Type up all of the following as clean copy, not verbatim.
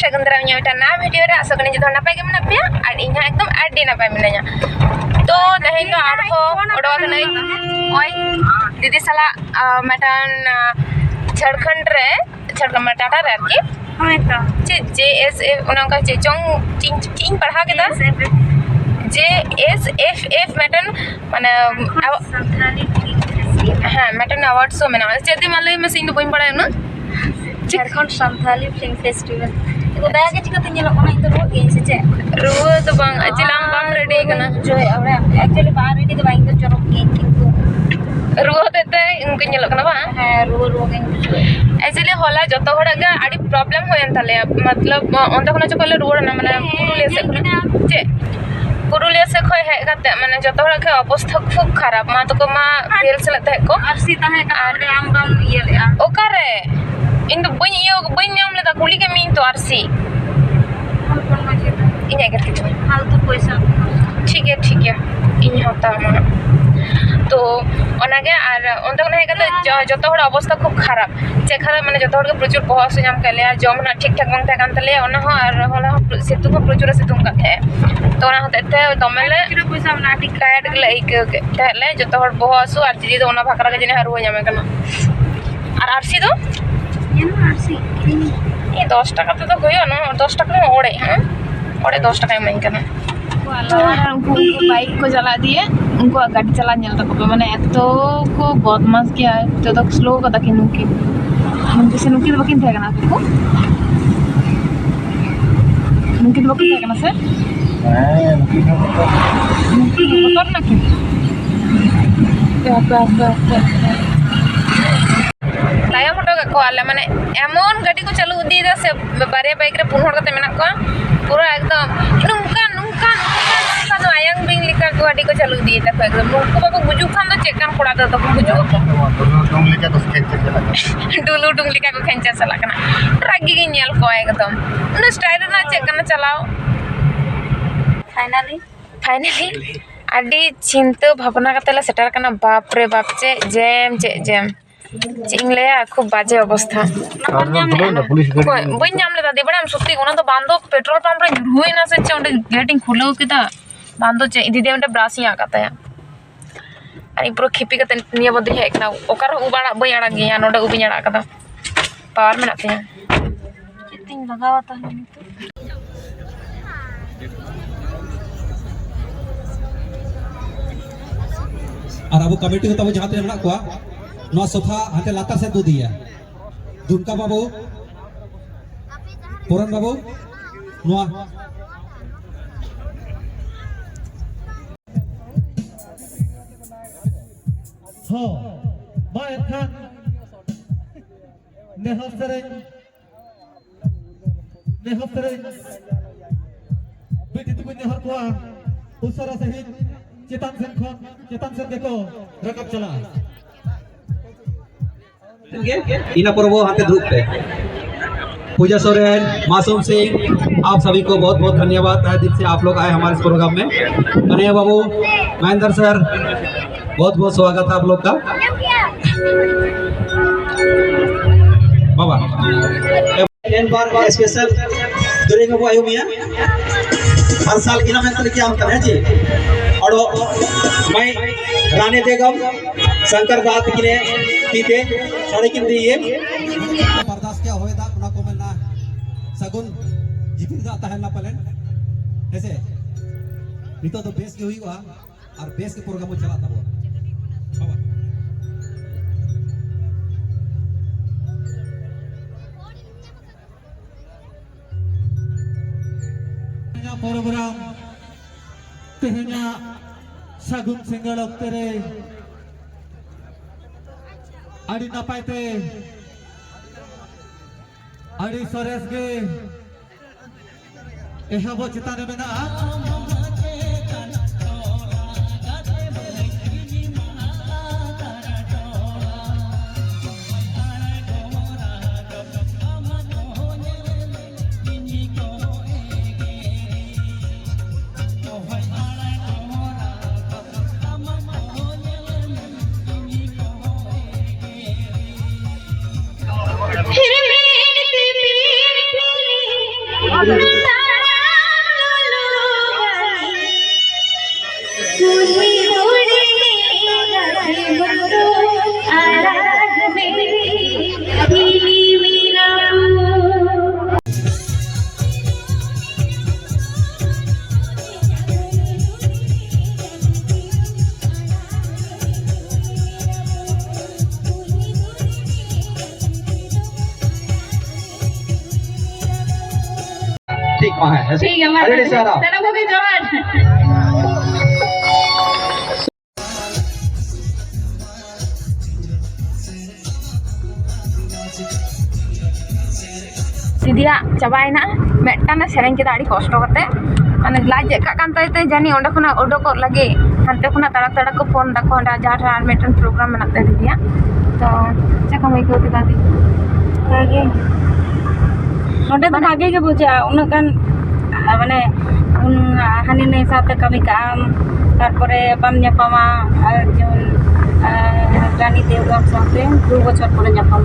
सागुन दाराम मिटा ना वीडियो रे आशा करी जो नपाय के मेना पेया और इन एकदम आडी नपाय मिनाया तो तेहेन दो आरो ओडोक नै ओय दीदी साला मेटान झारखंड टाटा रे आरकी हां तो JSF उनका चेचोंग चिंग पढ़ा के दा JSFF मेटन माने हाँ मेटन अवार्ड शो मेना चेदी मालय में सिंह बइन पड़ा ना झारखंड संथाली फिल्म फेस्टिवल तो दाया के चिका तिन लोग ना तो ये से चे रुआ तो बांग अचिलाम बांग रेडी करना जो है एक्चुअली बाहर रेडी तो बाइंग तो चलो के किंतु रुआ देते उनके ये लोग ना बा हां रुआ के एक्चुअली होला जतो हड़ा गा आडी प्रॉब्लम होयन ताले मतलब ओंदा खना चकले रुआ ना माने पुरुलिया से चे पुरुलिया से खोय है गाते माने जतो हड़ा के अवस्था खूब खराब मा तो को मा फेल से लगता है को आरसी ता है का आम बाम ये ले ओकरे इन तो बइन नाम लेता कुली के मीन तो आरसी इन करके फालतू पैसा ठीक है इन होता माना तो ओनागे आर ओंदा ना है जतो हड़ अवस्था खूब खराब चे खराब माने जतो हड़ के प्रचुर बहस नाम कले जम ना ठीक ठाक बंग था तले ओना हो आर होला सितुंग प्रचुर सितुंग का थे तो ओना होते थे तमेले पैसा ना ठीक टायर्ड गले एक तले जतो हड़ बहस आर दीदी तो ओना भाकरा के जने हर हो जामे कना आर आरसी दो ये 10 টাকা तो गयो ना 10 টাকা में ओड़े हैं ओड़े 10 টাকা में करना उनको बाइक को चला दिए उनको गाड़ी चला नेल तक माने एतो को बदमाश किया तो तक स्लो का तक नुकी नुकी से नुकी बकिन थे ना को नुकी बकिन थे ना से नुकी मोटर ना कि तायम हटो को आले माने एमन गाड़ी को चालू दी दा से बारे बाइक रे पुन हड़ कते मेना को पूरा एकदम नुका तो आयंग बिंग लिखा को गाड़ी को चालू दी ता एकदम नुको बाबू बुजु खान तो चेक कान पड़ा तो बुजु डुंग लिखा को खेंचा चला डुंग लिखा को खेंचा चला कना रागी गी नेल को एकदम न स्टाइल ना चेक कान चलाओ फाइनली आडी चिंता भावना कतला सेटर कना बाप रे बाप चे जेम चिंगलेया खूब बाजे अवस्था बइन नाम लेता दे बड़ा हम सुत्ती कोना तो बांधो पेट्रोल पंप रे हुई ना से चे गेटिंग खुलो किता बांधो चे दीदी उनटे ब्रासी आकाता है अनि पुरो खिपी कते निया बदि है एकना ओकर उबाड़ा बई आड़ा गया नोडे उबि आड़ा कदा पावर में नाते हैं चितिंग लगावता है और अब कमेटी को तब जहाते हमरा को नो सोफा हाते लाता से दो दिया दुनका बाबू पुरन बाबू नो हो बाय खान नेहसरे बेटी तुम नेहर को उसरा सहित चेतन से देखो रकब चला इना पर्व हाथे धूप पे पूजा सोरेन मासूम सिंह आप सभी को बहुत बहुत धन्यवाद तहे दिल से आप लोग आए हमारे इस प्रोग्राम में कन्हैया बाबू महेंद्र सर बहुत बहुत स्वागत है आप लोग का बाबा एक बार स्पेशल दुरेगा वो आयो मियां हर साल की नाम है क्या हम कर जी और मैं रानी बेगम शंकर दास की ने पीते सारे किन दिए बर्दाश्त क्या होए दा उना को मिलना सगुन जिपिर जाता है ना पलन ऐसे नितो तो बेस के हुई हुआ और बेस के प्रोग्राम को चलाता वो बाबा प्रोग्राम तेहना सगुन सिंगल तेरे आड़ी नापायते आड़ी सरेस गे एहबो चिताने में ना मा है ठीक है मैं अरे सारा तेरा को भी जोड़ दीदिया चाबायना मेटाना सेरेंज के दाड़ी कष्ट करते माने लाज जेका कान ताइते जानी ओंडे खुना उडोक लगे हानते खुना तड़क तड़क को फोन दाको ओंडा जहां आर मेटन प्रोग्राम मेनाते दीदिया तो चेका मैं को केदा दी आगे नोडे तो भागे के बुझा उन कान माने उन हानि ने साथे कमी काम तारपरे बाम ᱧᱟᱯᱟᱢᱟ जोन रानी देवगम साथे 2 বছর পরে ᱧᱟᱯᱟᱢ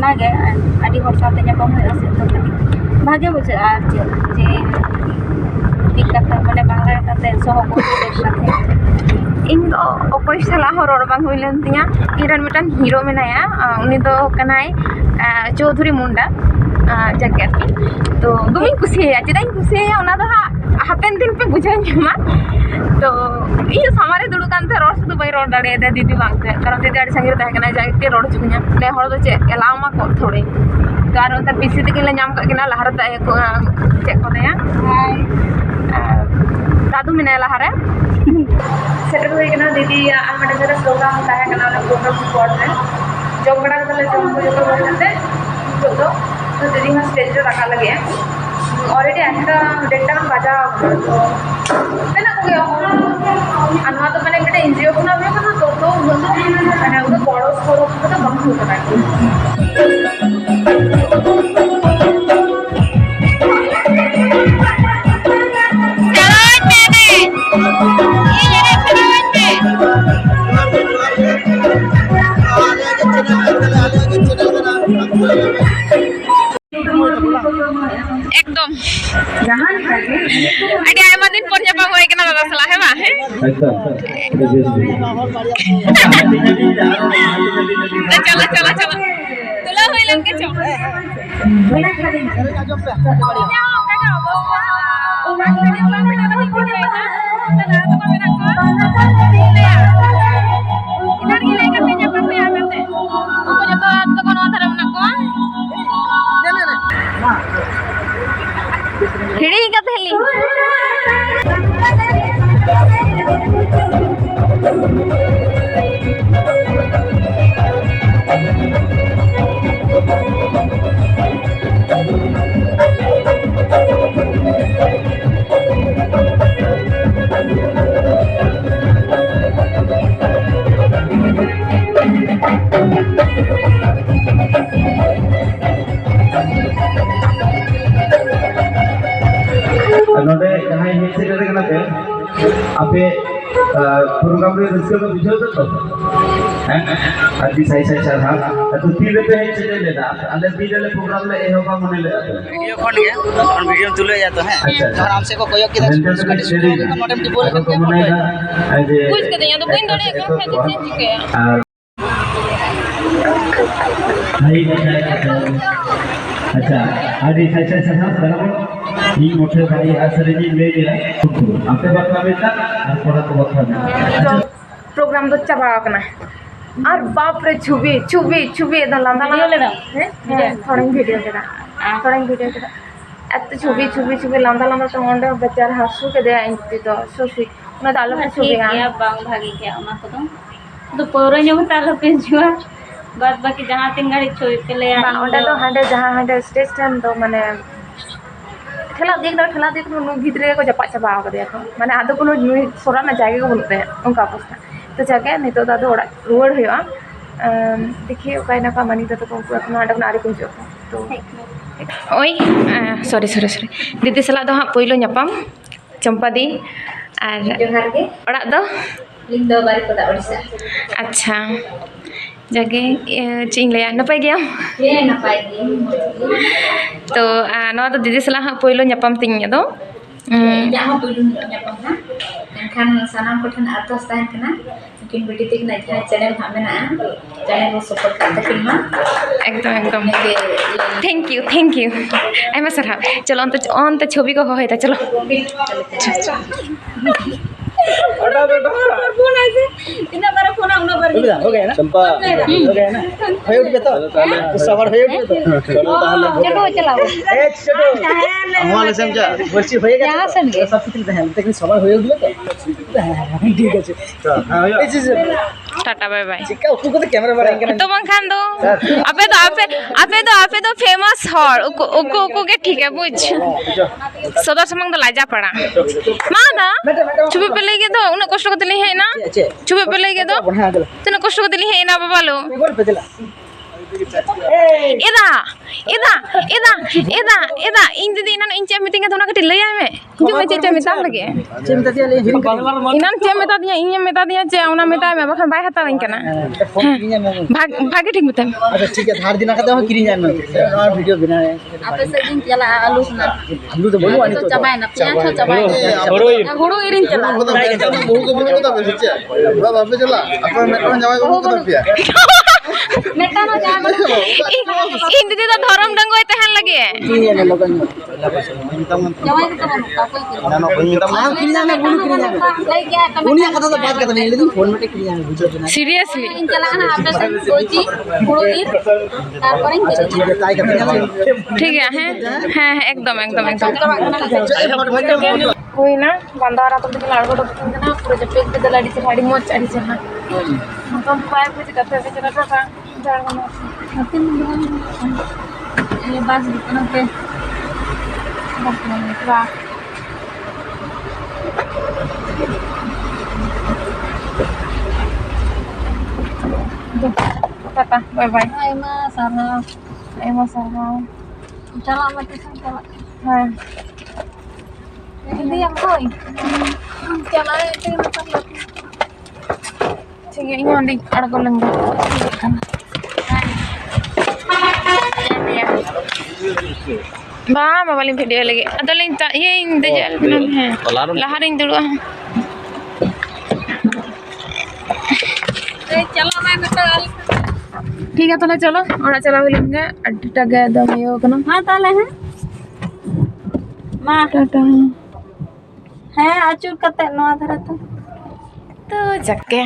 नागे आदि हर साथे ᱧᱟᱯᱟᱢ हुआ से तो भागे बुझा आर जे टिकता माने बांग्ला ताते सहकोर्मीদের সাথে इन दो अकोय साला हो रोड बांग हुई लेन तिया इरन मिटन हीरो मेनाया उनी दो कनाय चौधरी मुंडा जैकेट तो दुमिन कुसिया चेदाई कुसिया ओना दो हापेन दिन पे बुझा ᱧᱟᱢᱟ तो ᱤᱧ सामारे दुड़ु कानते रोड सुदु बाई रोड दाड़े दे दीदी बांगते कारण दीदी आड़ी संगे तहे कना जाके रोड चुकन्या ले हर दो चे एलाव मा को थोड़े कार उनता पीसी तक ले नाम का किना लहर ता को चे को दया दादू मिना लहर सेटर हुई कना दीदी आमडे जरा प्रोग्राम तहे कना प्रोग्राम स्पॉट रे जब बड़ा तले जब को जो होते तो दीदी हम स्टेज रे रखा लगे ऑलरेडी একটা ডেটটা বাজা তাই না কই আনওয়া তো মানে এটা এনজিও কোন হবে না তো তো মানে ওটা বড় স্বরূপ তো বন্ধ হতে পারে एकदम जहां अरे आयमा दिन पर जब होय केना दादा सला है बा चलो चलो चलो तुला होय लन के चो बिना खाली काका अवस्था ओ मान के बाप बेटा नहीं कोई है ना तो मेरा को इधर की लेकर पे जब पे आ जाते उनको जब तो कोनो धर्म ना को हिड़ी का थैली नोडे जहां हेड सेटर कना पे आपे प्रोग्राम रे रिस्क को बुझो तो हैं अति सही सही सर हां तो तीन पे हेड सेटर लेना अंदर तीन ले प्रोग्राम ले ए होगा मने ले वीडियो फोन गया और वीडियो तुले या तो है और हमसे को कोई किदा उसका डिस्प्ले का नोट बोल के कुछ के दिया तो कोई डरे का फेंक चेंज के अच्छा आदि सही सही सर बराबर ई मोठे भाई आसरे जी ले गया आपे बात में तक और थोड़ा तो बात में प्रोग्राम तो चाबा कना और बाप रे छुबी छुबी छुबी द लंदा लंदा है थोड़ा वीडियो केदा एत छुबी छुबी छुबी लंदा लंदा तो ओंडे बेचार हसु के दे इंती तो सोसी ना दालो पे छुबी या बांग भागी के ओना को तो पौरो ᱧᱚᱜ तालो पे जुआ बाद बाकी जहां तीन गाड़ी छोई पे ले आ ओंडे तो हांडे जहां हांडे स्टेज टाइम तो माने ठेला देख नु भितरे को जपा चाबा आ गया को माने आदो कोनो नुई सोरा ना जागे को बोलते हैं उनका अवस्था तो जाके नहीं तो दादो ओड़ा रोड हुआ देखिए ओकाय ना का मानी तो को अपना आडा नारी को जो तो ओई सॉरी दीदी सला दो हां पहिलो ᱧᱟᱯᱟᱢ चंपा दी और जोहार के ओड़ा दो लिंग दो बारी पदा ओडिसा अच्छा जाके चिंग ले नपाय गया ये नपाय गे तो नो तो दीदी सला हां पहिलो ᱧᱟᱯᱟᱢ तिंग दो जहां पहिलो ᱧᱟᱯᱟᱢ ना एनखान सानाम कोठन अर्थस ताहन कना किन बेटी तक ना चैनल हा मेना चैनल को सपोर्ट करते किनमा एकदम थैंक यू आयमा सरहा चलो अंत छवि को होय चलो फोन ऐसे इतना बड़ा फोन उन्हें भर दिया हो गया ना चंपा हो गया ना होय उठ तो सवार होय उठ तो चलो ताहले चलो चलाओ ए चलो हमारे समझा वर्षी होय गया यहाँ से नहीं सब कुछ है लेकिन सवार होय उठ तो ठीक है हां ये चीज टाटा बाय बाय चिका उनको तो कैमरा बनाएंगे ना तो बंखान दो आपे तो फेमस हर उको के ठीक है बुझ सदा समंग द लाजा पड़ा मा दा छुबे पे लेगे दो उन कष्ट को दिली है ना छुबे पे लेगे दो बढ़िया गला तने कष्ट को दिली है ना बाबा लो बोल पे चला एदा इन दीदी इना इन चे मीटिंग तो ना कटी लय आय में जो मैं चे मिता लगे चिंता दिया हिन इनान चे मिता दिया इन मिता दिया चे उना मिता में बखन बाय हता कना फोन किरिया में भागे ठीक मिता अच्छा ठीक है धार दिना का किरी जान और वीडियो बना है आपे से दिन चला आलू ना आलू तो बोलो आनी तो चबाए ना पियाज तो चबाए गुड़ो इरिन चला बहु को बोले तो बेचे पूरा बाप चला अपन मेट्रो जावे को तो पिया नेटा ना जा इन दीदी तो धर्म डंगो तहन लगे किरी जान लोगन जवाई तो का कोई ना कोई मिंता हां किरी जान बोलो किरी जान ले गया तो दुनिया कथा तो बात करते नहीं लेकिन फोन में किरी जान वीडियो बना सीरियसली इन चला ना आपे से कोई चीज गुड़ो इन तारपर इन चला ठीक है ट्राई करते हैं ठीक है हाँ एकदम कोई ना बंदारा तो दिखला आड़गो तो ना पूरा जब पेट पे दलाड़ी से गाड़ी मोच आड़ी से हां हम पाए पे कथे पे चला था जान ये बस दुकान पे वाह Tata, bye bye. ay ma sana Ay masama. चला मत चला Hai. hindi yang koy चला itu मतलब Sige, inyo di aड़गो लंगे. Ba, mabaling video lagi. Ada link tak? Ye, ini dejal benar है. Laharin dulu ah. चला मैं मतलब ठीक है तो चलो और चला लेंगे अड्डा गया दम ये होगा ना हाँ ताले हैं माँ टाटा है आचुर कते नवा धरा तो जक्के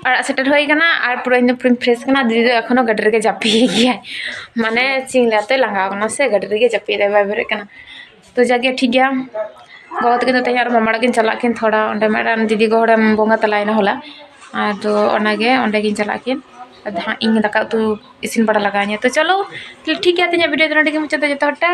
और सेटर होई कना और पूरा इन पूरा फ्रेश कना दीदी तो एखोनो गडर के जापी गया माने चिंगला तो लंगा कना से गडर के जापी दे बाबरे कना तो जाके ठीक है गवत के तो तैयार मामा किन चला किन थोड़ा ओंडे मैडम दीदी को होड़ा बोंगा तलायना होला तो ओनागे ओंडे किन चला किन हाँ इन दाका तो इसिन बड़ा लगानी तो चलो ठीक है वीडियो तो मुझे टाटा।